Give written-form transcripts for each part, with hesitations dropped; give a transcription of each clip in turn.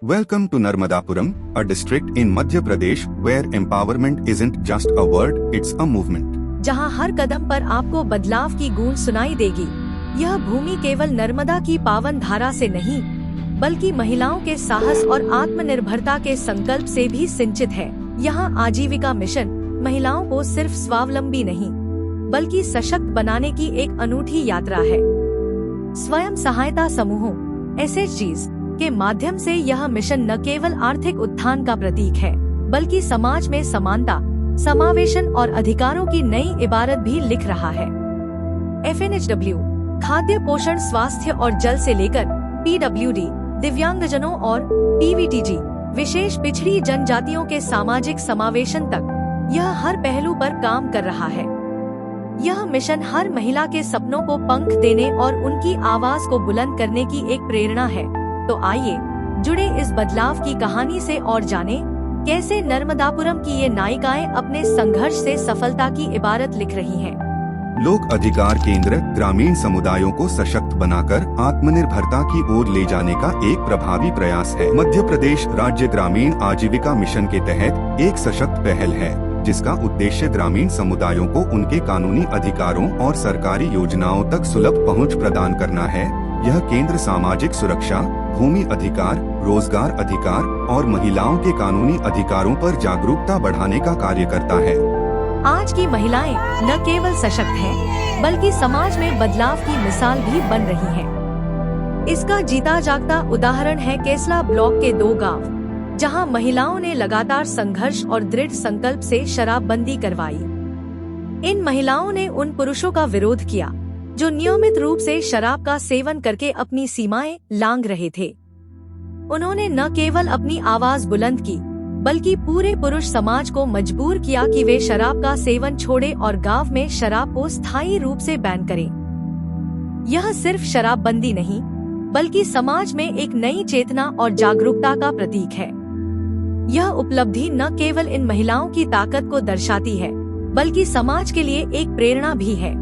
Welcome to Narmadapuram, a district in Madhya Pradesh where empowerment isn't just a word, it's a movement. जहां हर कदम पर आपको बदलाव की गूंज सुनाई देगी। यह भूमि केवल नर्मदा की पावन धारा से नहीं, बल्कि महिलाओं के साहस और आत्मनिर्भरता के संकल्प से भी सिंचित है। यहाँ आजीविका मिशन महिलाओं को सिर्फ स्वावलंबी नहीं, बल्कि सशक्त बनाने की एक अनूठी यात्रा है। स्वयं सहायता समूहों (SHGs) के माध्यम से यह मिशन न केवल आर्थिक उत्थान का प्रतीक है, बल्कि समाज में समानता, समावेशन और अधिकारों की नई इबारत भी लिख रहा है। FNHW खाद्य पोषण स्वास्थ्य और जल से लेकर PWD दिव्यांगजनों और PVTG विशेष पिछड़ी जनजातियों के सामाजिक समावेशन तक यह हर पहलू पर काम कर रहा है। यह मिशन हर महिला के सपनों को पंख देने और उनकी आवाज को बुलंद करने की एक प्रेरणा है। तो आइए जुड़े इस बदलाव की कहानी से और जानें कैसे नर्मदापुरम की ये नायिकाएं अपने संघर्ष से सफलता की इबारत लिख रही हैं। लोक अधिकार केंद्र ग्रामीण समुदायों को सशक्त बनाकर आत्मनिर्भरता की ओर ले जाने का एक प्रभावी प्रयास है। मध्य प्रदेश राज्य ग्रामीण आजीविका मिशन के तहत एक सशक्त पहल है, जिसका उद्देश्य ग्रामीण समुदायों को उनके कानूनी अधिकारों और सरकारी योजनाओं तक सुलभ पहुंच प्रदान करना है। यह केंद्र सामाजिक सुरक्षा, भूमि अधिकार, रोजगार अधिकार और महिलाओं के कानूनी अधिकारों पर जागरूकता बढ़ाने का कार्य करता है। आज की महिलाएं न केवल सशक्त हैं, बल्कि समाज में बदलाव की मिसाल भी बन रही हैं। इसका जीता जागता उदाहरण है केसला ब्लॉक के 2 गांव, जहां महिलाओं ने लगातार संघर्ष और दृढ़ संकल्प से शराबबंदी करवाई। इन महिलाओं ने उन पुरुषों का विरोध किया जो नियमित रूप से शराब का सेवन करके अपनी सीमाएं लांघ रहे थे। उन्होंने न केवल अपनी आवाज बुलंद की, बल्कि पूरे पुरुष समाज को मजबूर किया कि वे शराब का सेवन छोड़े और गांव में शराब को स्थायी रूप से बैन करें। यह सिर्फ शराबबंदी नहीं, बल्कि समाज में एक नई चेतना और जागरूकता का प्रतीक है। यह उपलब्धि न केवल इन महिलाओं की ताकत को दर्शाती है, बल्कि समाज के लिए एक प्रेरणा भी है।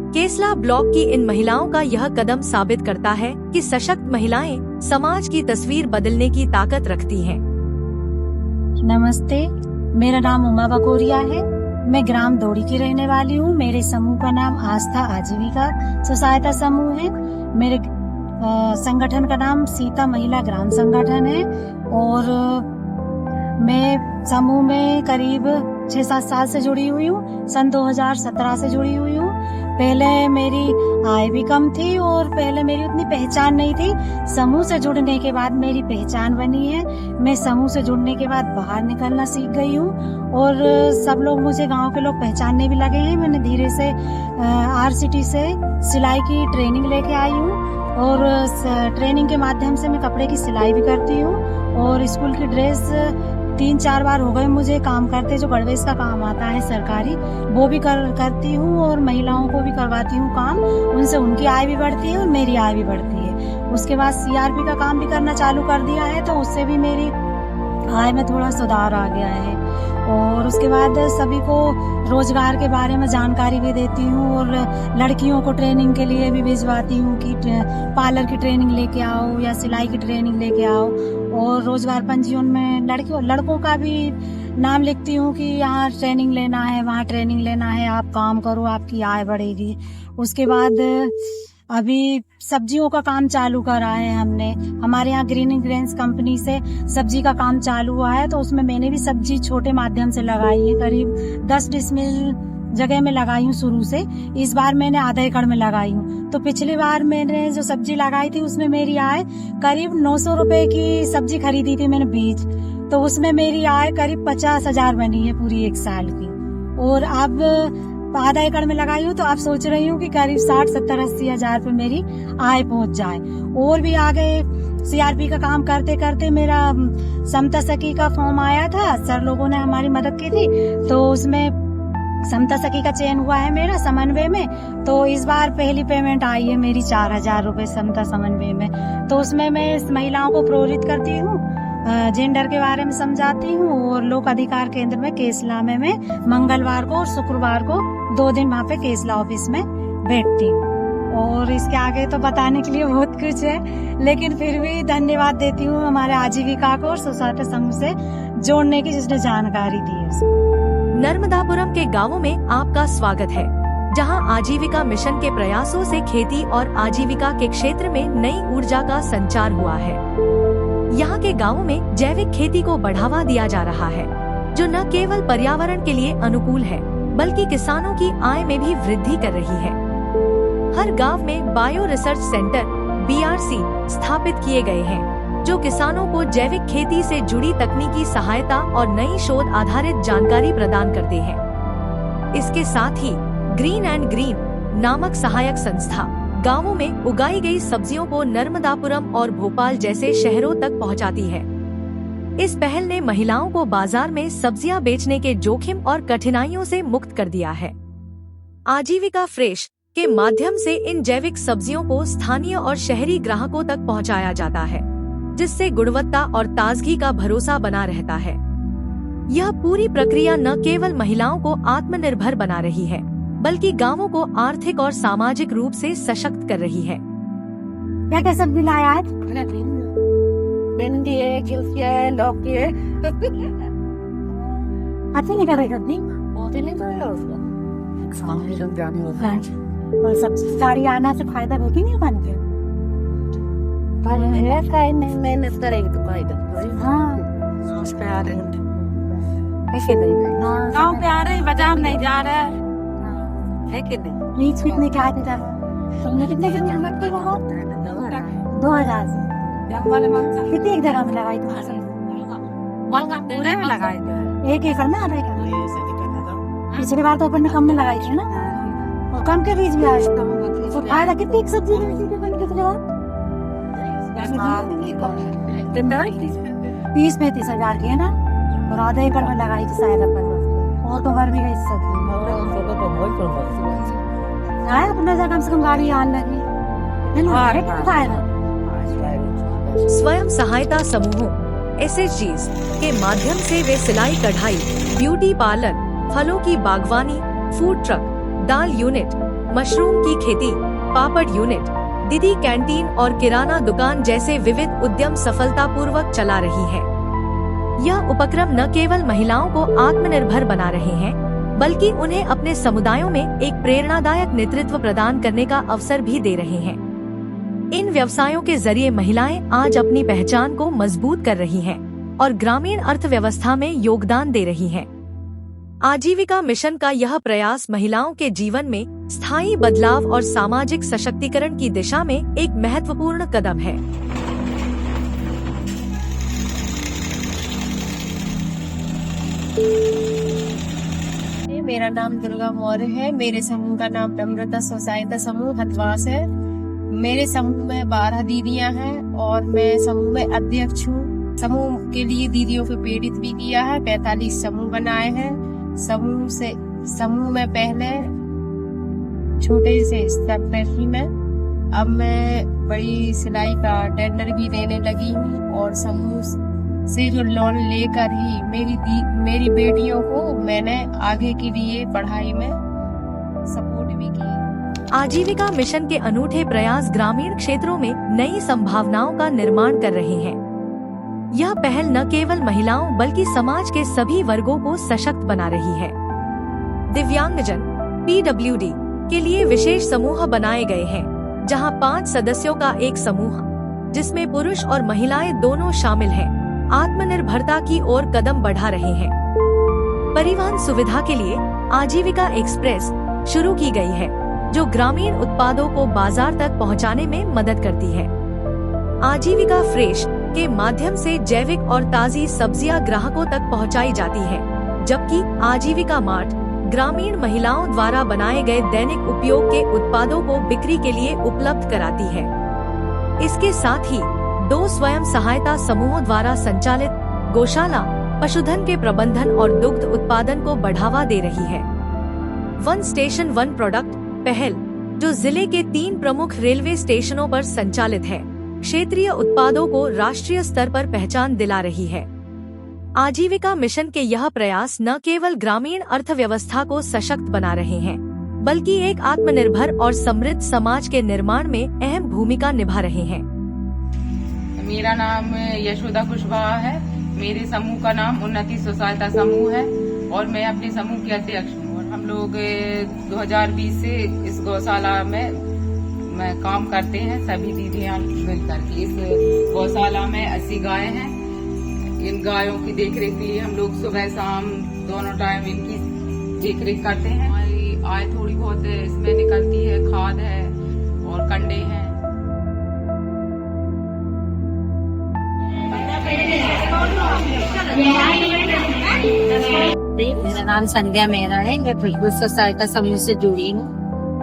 केसला ब्लॉक की इन महिलाओं का यह कदम साबित करता है कि सशक्त महिलाएं समाज की तस्वीर बदलने की ताकत रखती हैं। नमस्ते, मेरा नाम उमा बकोरिया है। मैं ग्राम दौड़ी की रहने वाली हूँ। मेरे समूह का नाम आस्था आजीविका स्वसहायता समूह है। मेरे संगठन का नाम सीता महिला ग्राम संगठन है और मैं समूह में करीब 6-7 साल से जुड़ी हुई हूँ। सन 2017 से जुड़ी हुई हूँ। पहले मेरी आय भी कम थी और पहले मेरी उतनी पहचान नहीं थी। समूह से जुड़ने के बाद मेरी पहचान बनी है। मैं समूह से जुड़ने के बाद बाहर निकलना सीख गई हूँ और सब लोग मुझे गांव के लोग पहचानने भी लगे हैं। मैंने धीरे से RCT से सिलाई की ट्रेनिंग लेके आई हूँ और ट्रेनिंग के माध्यम से मैं कपड़े की सिलाई भी करती हूँ और स्कूल की ड्रेस 3-4 बार हो गए मुझे काम करते, जो गणवेश का काम आता है सरकारी, वो भी करती हूँ और महिलाओं को भी करवाती हूँ काम। उनसे उनकी आय भी बढ़ती है और मेरी आय भी बढ़ती है। उसके बाद CRP का काम भी करना चालू कर दिया है, तो उससे भी मेरी आय में थोड़ा सुधार आ गया है। और उसके बाद सभी को रोजगार के बारे में जानकारी भी देती हूँ और लड़कियों को ट्रेनिंग के लिए भी भिजवाती हूँ कि पार्लर की ट्रेनिंग लेके आओ या सिलाई की ट्रेनिंग लेके आओ। और रोजगार पंजीयन में लड़कों का भी नाम लिखती हूँ कि यहाँ ट्रेनिंग लेना है, वहाँ ट्रेनिंग लेना है, आप काम करो, आपकी आय बढ़ेगी। उसके बाद अभी सब्जियों का काम चालू करा है हमने। हमारे यहाँ ग्रीन इंग्रेडिएंट्स कंपनी से सब्जी का काम चालू हुआ है, तो उसमें मैंने भी सब्जी छोटे माध्यम से लगाई है। करीब 10 डिसमिल जगह में लगाई हूँ शुरू से। इस बार मैंने आधा एकड़ में लगाई हूँ। तो पिछली बार मैंने जो सब्जी लगाई थी उसमें मेरी आय करीब 900 रुपए की सब्जी खरीदी थी मैंने बीज, तो उसमें मेरी आय करीब 50,000 बनी है पूरी 1 साल की। और अब आधा एकड़ में लगाई हूँ, तो आप सोच रही हूँ कि करीब 60-70-80 हजार पे मेरी आय पहुँच जाए। और भी आगे CRP का काम करते करते मेरा समता सखी का फॉर्म आया था, सर लोगों ने हमारी मदद की थी, तो उसमें समता सखी का चयन हुआ है मेरा समन्वय में। तो इस बार पहली पेमेंट आई है मेरी 4,000 रुपए समता समन्वय में। तो उसमें मैं महिलाओं को प्रेरित करती हूँ, जेंडर के बारे में समझाती हूँ और लोक अधिकार केंद्र में केसला में मैं मंगलवार को और शुक्रवार को 2 दिन वहाँ पे केसला ऑफिस में बैठती हूँ। और इसके आगे तो बताने के लिए बहुत कुछ है, लेकिन फिर भी धन्यवाद देती हूँ हमारे आजीविका को और सोसाइटी समूह से जोड़ने की, जिसने जानकारी दी है। नर्मदापुरम के गांवों में आपका स्वागत है, जहां आजीविका मिशन के प्रयासों से खेती और आजीविका के क्षेत्र में नई ऊर्जा का संचार हुआ है। यहाँ के गांवों में जैविक खेती को बढ़ावा दिया जा रहा है, जो न केवल पर्यावरण के लिए अनुकूल है, बल्कि किसानों की आय में भी वृद्धि कर रही है। हर गांव में बायो रिसर्च सेंटर BRC स्थापित किए गए हैं, जो किसानों को जैविक खेती से जुड़ी तकनीकी सहायता और नई शोध आधारित जानकारी प्रदान करते हैं। इसके साथ ही ग्रीन एंड ग्रीन नामक सहायक संस्था गांवों में उगाई गई सब्जियों को नर्मदापुरम और भोपाल जैसे शहरों तक पहुंचाती है। इस पहल ने महिलाओं को बाजार में सब्जियां बेचने के जोखिम और कठिनाइयों से मुक्त कर दिया है। आजीविका फ्रेश के माध्यम से इन जैविक सब्जियों को स्थानीय और शहरी ग्राहकों तक पहुंचाया जाता है, जिससे गुणवत्ता और ताजगी का भरोसा बना रहता है। यह पूरी प्रक्रिया न केवल महिलाओं को आत्मनिर्भर बना रही है, बल्कि गांवों को आर्थिक और सामाजिक रूप से सशक्त कर रही है। क्या क्या सब्जी लाया आज? भिंडी है, गिलकी है, लौकी है। अच्छी नहीं कर रही सब्जी? बहुत ही नहीं कर रहा उसका। और सब्जी सारी आना से फायदा होती नहीं बन के? मेहनत करेगी तो फायदा। हाँ, उस पे आ रहे हैं, ऐसे नहीं गाँव पे आ रहे हैं, बाजार नहीं जा रहे है कि नहीं? नीच कितने के आते थे? तुमने कितने लगती हो? 2000 से कितनी एक जगह में लगाई थी? पूरे में लगाए थे। 1 एकड़ में, आधा एकड़? पिछली बार तो अपन ने कम में लगाई थी ना, और कम के बीज भी आए तो फायदा कितनी एक सब्जी में कितने बार? 30-35 हजार की है ना, और आधा एकड़ में लगाई थी शायद अपन, और तो भर भी गई सब्जी आया अपना जगह, कम से कम गाड़ी आने लगी है ना, फायदा। स्वयं सहायता समूहों SHGs के माध्यम से वे सिलाई कढ़ाई, ब्यूटी पार्लर, फलों की बागवानी, फूड ट्रक, दाल यूनिट, मशरूम की खेती, पापड़ यूनिट, दीदी कैंटीन और किराना दुकान जैसे विविध उद्यम सफलतापूर्वक चला रही है। यह उपक्रम न केवल महिलाओं को आत्मनिर्भर बना रहे हैं, बल्कि उन्हें अपने समुदायों में एक प्रेरणादायक नेतृत्व प्रदान करने का अवसर भी दे रहे हैं। इन व्यवसायों के जरिए महिलाएं आज अपनी पहचान को मजबूत कर रही हैं और ग्रामीण अर्थव्यवस्था में योगदान दे रही हैं। आजीविका मिशन का यह प्रयास महिलाओं के जीवन में स्थायी बदलाव और सामाजिक सशक्तिकरण की दिशा में एक महत्वपूर्ण कदम है। मेरा नाम दुर्गा मौर्य है। मेरे समूह का नाम नम्रता सोसाइटी समूह हथवास है। मेरे समूह में 12 दीदियां हैं और मैं समूह में अध्यक्ष हूँ। समूह के लिए दीदियों को प्रेरित भी किया है। 45 समूह बनाए हैं। समूह में पहले छोटे से स्तर पर थी मैं, अब मैं बड़ी सिलाई का टेंडर भी देने लगी हूँ और समूह से जो लोन लेकर ही मेरी बेटियों को मैंने आगे के लिए पढ़ाई में सपोर्ट भी की। आजीविका मिशन के अनूठे प्रयास ग्रामीण क्षेत्रों में नई संभावनाओं का निर्माण कर रहे हैं। यह पहल न केवल महिलाओं बल्कि समाज के सभी वर्गों को सशक्त बना रही है। दिव्यांगजन PWD के लिए विशेष समूह बनाए गए हैं, जहां 5 सदस्यों का एक समूह, जिसमें पुरुष और महिलाएं दोनों शामिल हैं, आत्मनिर्भरता की ओर कदम बढ़ा रहे हैं। परिवहन सुविधा के लिए आजीविका एक्सप्रेस शुरू की गई है, जो ग्रामीण उत्पादों को बाजार तक पहुंचाने में मदद करती है। आजीविका फ्रेश के माध्यम से जैविक और ताजी सब्जियां ग्राहकों तक पहुंचाई जाती हैं, जबकि आजीविका मार्ट ग्रामीण महिलाओं द्वारा बनाए गए दैनिक उपयोग के उत्पादों को बिक्री के लिए उपलब्ध कराती है। इसके साथ ही 2 स्वयं सहायता समूहों द्वारा संचालित गौशाला पशुधन के प्रबंधन और दुग्ध उत्पादन को बढ़ावा दे रही है। 1 स्टेशन 1 प्रोडक्ट पहल, जो जिले के 3 प्रमुख रेलवे स्टेशनों पर संचालित है, क्षेत्रीय उत्पादों को राष्ट्रीय स्तर पर पहचान दिला रही है। आजीविका मिशन के यह प्रयास न केवल ग्रामीण अर्थव्यवस्था को सशक्त बना रहे हैं, बल्कि एक आत्मनिर्भर और समृद्ध समाज के निर्माण में अहम भूमिका निभा रहे हैं। मेरा नाम यशोदा कुशवाहा है। मेरे समूह का नाम उन्नति स्व सहायता समूह है और मैं अपने समूह की अध्यक्ष हूँ। और हम लोग 2020 से इस गौशाला में काम करते हैं, सभी दीदियां मिलकर के। इस गौशाला में 80 गाय हैं। इन गायों की देखरेख के लिए हम लोग सुबह शाम दोनों टाइम इनकी देखरेख करते हैं। हमारी आय थोड़ी बहुत इसमें निकलती है, खाद है और कंडे हैं। मेरा नाम संध्या मेहरा है। मैं खुशबू स्व सहायता समूह से जुड़ी हूँ।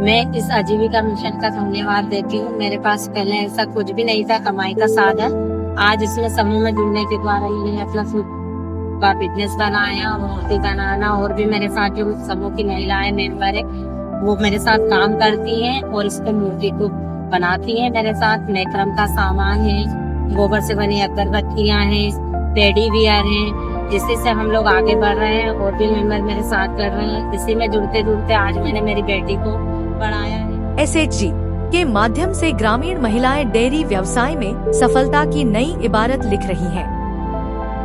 मैं इस आजीविका मिशन का धन्यवाद देती हूँ। मेरे पास पहले ऐसा कुछ भी नहीं था कमाई का साधन। आज इसमें समूह में जुड़ने के द्वारा मैंने अपना खुद का बिजनेस बनाया, मूर्ति बनाना, और भी मेरे साथ जो समूह की महिलाएं मेंबर है वो मेरे साथ काम करती हैं और इस पे मूर्ति को बनाती हैं मेरे साथ। मैक्रम का सामान है, गोबर से बनी अगरबत्तियां हैं, टेडी बियर हैं, जिससे से हम लोग आगे बढ़ रहे हैं और भी मेंबर मेरे साथ कर रहे हैं। इसी में जुड़ते जुड़ते आज मैंने मेरी बेटी को पढ़ाया है। SHG के माध्यम से ग्रामीण महिलाएं डेयरी व्यवसाय में सफलता की नई इबारत लिख रही हैं।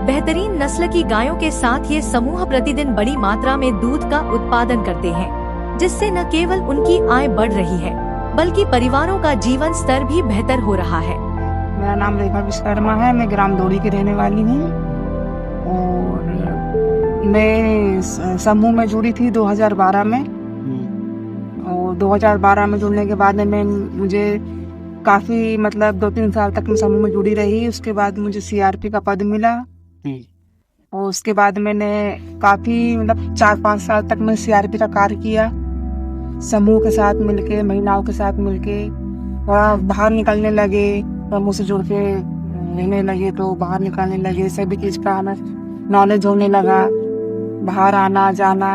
बेहतरीन नस्ल की गायों के साथ ये समूह प्रतिदिन बड़ी मात्रा में दूध का उत्पादन करते हैं, जिससे न केवल उनकी आय बढ़ रही है बल्कि परिवारों का जीवन स्तर भी बेहतर हो रहा है। मेरा नाम रेखा विश्वकर्मा है। मैं ग्राम दौड़ी की रहने वाली हूँ और मैं समूह में जुड़ी थी 2012 में। और 2012 में जुड़ने के बाद में मुझे काफ़ी मतलब 2-3 साल तक मैं समूह में जुड़ी रही। उसके बाद मुझे CRP का पद मिला और उसके बाद मैंने काफ़ी मतलब 4-5 साल तक मैं CRP का कार्य किया, समूह के साथ मिलके, महिलाओं के साथ मिलके। थोड़ा बाहर निकलने लगे, समूह से जुड़ के रहने लगे तो बाहर निकलने लगे, सभी चीज़ का हमें नॉलेज होने लगा। बाहर आना जाना,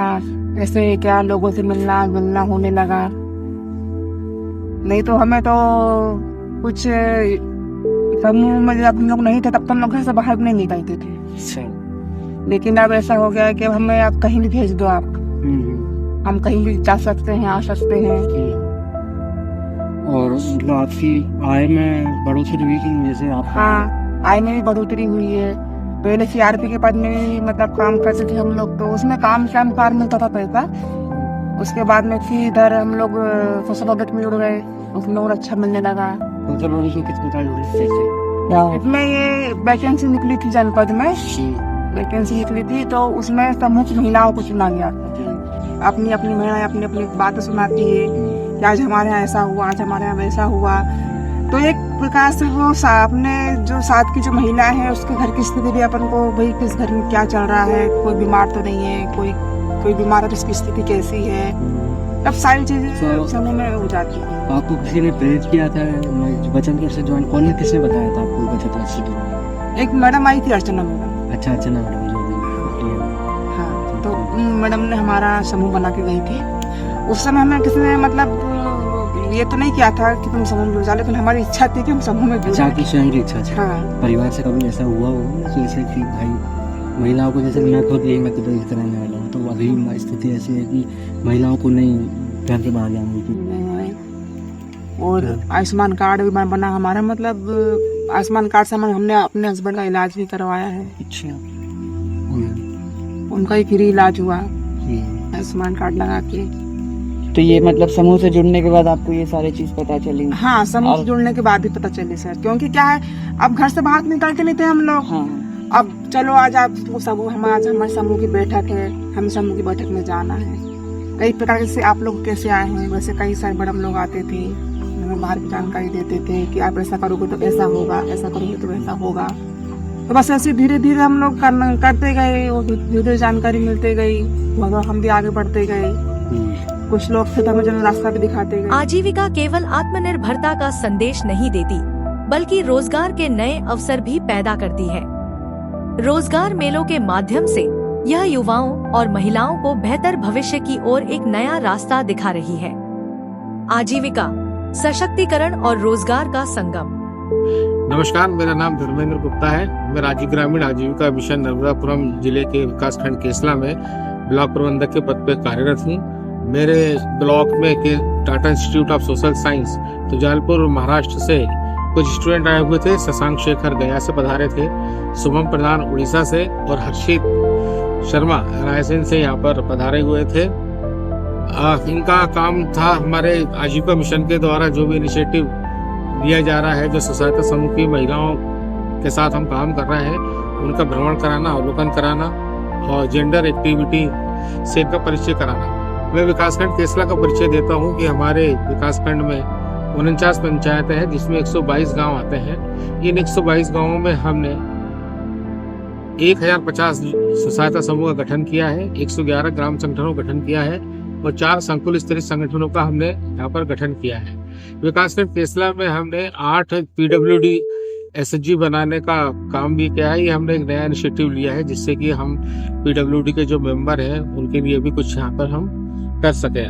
ऐसे क्या लोगों से मिलना जुलना होने लगा। नहीं तो हमें तो कुछ समूह में जब हम लोग नहीं थे तब तो हम लोग घर से बाहर नहीं निकलते थे। लेकिन अब ऐसा हो गया है कि हमें आप कहीं भी भेज दो, आप हम कहीं भी जा सकते हैं, आ सकते हैं। और मतलब आपकी आय में बढ़ोतरी हुई कि जैसे आप? हाँ, आय में भी बढ़ोतरी हुई है। पहले CRP के पद में भी मतलब काम करते थे हम लोग, तो उसमें काम कार मिलता था पैसा। उसके बाद में फिर इधर हम लोग सोशल ऑडिट में जुड़ गए, उसमें और अच्छा मिलने लगा। सोशल ऑडिट में कितने टाइम जुड़े? इसमें ये वैकेंसी निकली थी जनपद में, वैकेंसी निकली थी तो उसमें समूह की महिलाओं को चुना गया। अपनी अपनी महिलाएं अपनी अपनी बातें सुनाती है कि आज हमारे यहाँ ऐसा हुआ, आज हमारे यहाँ वैसा हुआ। तो एक प्रकार से वो अपने जो साथ की जो महिला है उसके घर की स्थिति भी अपन को, भाई किस घर में क्या चल रहा है, कोई बीमार तो नहीं है, कोई बीमार है तो उसकी स्थिति कैसी है, अब सारी चीजें समूह में हो जाती है। आपको किसी ने प्रेरित किया था बचत घर से ज्वाइन? कौन ने, किसने बताया था आपको बचत घर से? एक मैडम आई थी, अर्चना मैडम। अच्छा, अर्चना मैडम। हाँ, तो मैडम ने हमारा समूह बना के गई थी। उस समय हमें किसी ने मतलब ये तो नहीं किया था कि तुम समूह में जुड़ जाओ, लेकिन हमारी इच्छा थी कि हम समूह में जुड़ जाएं। आपकी स्वयं की इच्छा थी? हाँ। परिवार से कभी ऐसा हुआ हो जैसे कि भाई महिलाओं को, जैसे मैं खुद यही मध्य प्रदेश से रहने वाला हूँ, तो अभी स्थिति ऐसी है कि महिलाओं को नहीं घर के बाहर जाने की। और आयुष्मान कार्ड भी बना हमारा, मतलब आयुष्मान कार्ड से हमने अपने हस्बैंड का इलाज भी करवाया है। अच्छा। उनका ही फ्री इलाज हुआ आयुष्मान कार्ड लगा के। तो ये मतलब समूह से जुड़ने के बाद आपको ये सारी चीज पता चली? हाँ, समूह से जुड़ने के बाद भी पता चली सर, क्योंकि क्या है अब घर से बाहर निकलते नहीं थे हम लोग। हाँ। अब चलो आज आप समूह, आज हमारे समूह की बैठक है, हमें समूह की बैठक में जाना है। कई प्रकार से आप लोग कैसे आए हैं, वैसे कई सारे मैडम लोग आते थे, हमें बाहर की जानकारी देते थे कि आप ऐसा करोगे तो ऐसा होगा, ऐसा करोगे तो ऐसा होगा। तो बस ऐसे धीरे धीरे हम लोग करते गए और धीरे जानकारी मिलते गई, हम भी आगे बढ़ते गए। कुछ लोग थे तो हमें जन रास्ता भी दिखाते गए। आजीविका केवल आत्मनिर्भरता का संदेश नहीं देती, बल्कि रोजगार के नए अवसर भी पैदा करती है। रोजगार मेलों के माध्यम से यह युवाओं और महिलाओं को बेहतर भविष्य की ओर एक नया रास्ता दिखा रही है। आजीविका, सशक्तिकरण और रोजगार का संगम। नमस्कार, मेरा नाम धर्मेंद्र गुप्ता है। मैं राज्य ग्रामीण आजीविका मिशन नर्मदापुरम जिले के विकास खंड केसला में ब्लॉक प्रबंधक के पद पर कार्यरत हूँ। मेरे ब्लॉक में के Tata institute of social science तो जबलपुर महाराष्ट्र से कुछ स्टूडेंट आए हुए थे। शशांक शेखर गया से पधारे थे, शुभम प्रधान उड़ीसा से और हर्षित शर्मा रायसेन से यहाँ पर पधारे हुए थे। इनका काम था हमारे आजीविका मिशन के द्वारा जो भी इनिशिएटिव दिया जा रहा है, जो स्व सहायता समूह की महिलाओं के साथ हम काम कर रहे हैं, उनका भ्रमण कराना, अवलोकन कराना और जेंडर एक्टिविटी से इनका परिचय कराना। मैं विकासखंड केसला का परिचय देता हूं कि हमारे विकासखंड में 49 पंचायतें हैं जिसमें 122 गांव आते हैं। इन 122 गांवों में हमने 1050 स्व सहायता समूह का गठन किया है, 111 ग्राम संगठनों का गठन किया है और 4 संकुल स्तरीय संगठनों का हमने यहाँ पर गठन किया है। विकासखंड केसला में हमने 8 PWD SHG बनाने का काम भी किया है। ये हमने एक नया इनिशिएटिव लिया है जिससे कि हम PWD के जो मेंबर हैं उनके लिए भी कुछ यहाँ पर हम कर सके।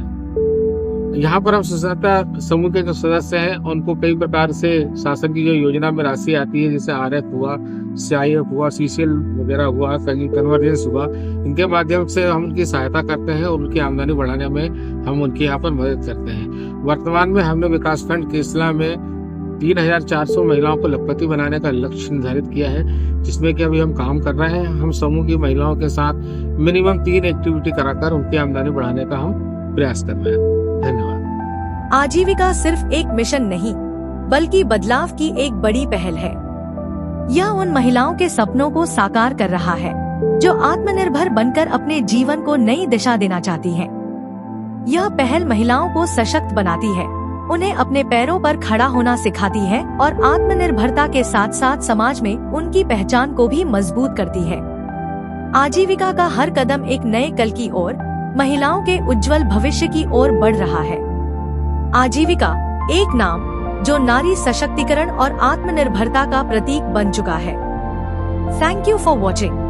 यहाँ पर हम स्व सहायता समूह के जो सदस्य हैं उनको कई प्रकार से शासन की जो योजना में राशि आती है, जैसे RF हुआ, CIF हुआ, CCL वगैरह हुआ, कन्वर्जेंस हुआ, इनके माध्यम से हम उनकी सहायता करते हैं और उनकी आमदनी बढ़ाने में हम उनकी यहाँ पर मदद करते हैं। वर्तमान में हमने विकासखंड केसला में 3400 महिलाओं को लखपति बनाने का लक्ष्य निर्धारित किया है, जिसमें कि अभी हम काम कर रहे हैं। हम समूह की महिलाओं के साथ मिनिमम 3 एक्टिविटी कराकर उनकी आमदनी बढ़ाने का हम प्रयास कर रहे हैं। धन्यवाद। आजीविका सिर्फ एक मिशन नहीं बल्कि बदलाव की एक बड़ी पहल है। यह उन महिलाओं के सपनों को साकार कर रहा है जो आत्मनिर्भर बनकर अपने जीवन को नई दिशा देना चाहती हैं। यह पहल महिलाओं को सशक्त बनाती है, उन्हें अपने पैरों पर खड़ा होना सिखाती है और आत्मनिर्भरता के साथ साथ समाज में उनकी पहचान को भी मजबूत करती है। आजीविका का हर कदम एक नए कल की ओर, महिलाओं के उज्जवल भविष्य की ओर बढ़ रहा है। आजीविका एक नाम जो नारी सशक्तिकरण और आत्मनिर्भरता का प्रतीक बन चुका है। Thank you for watching.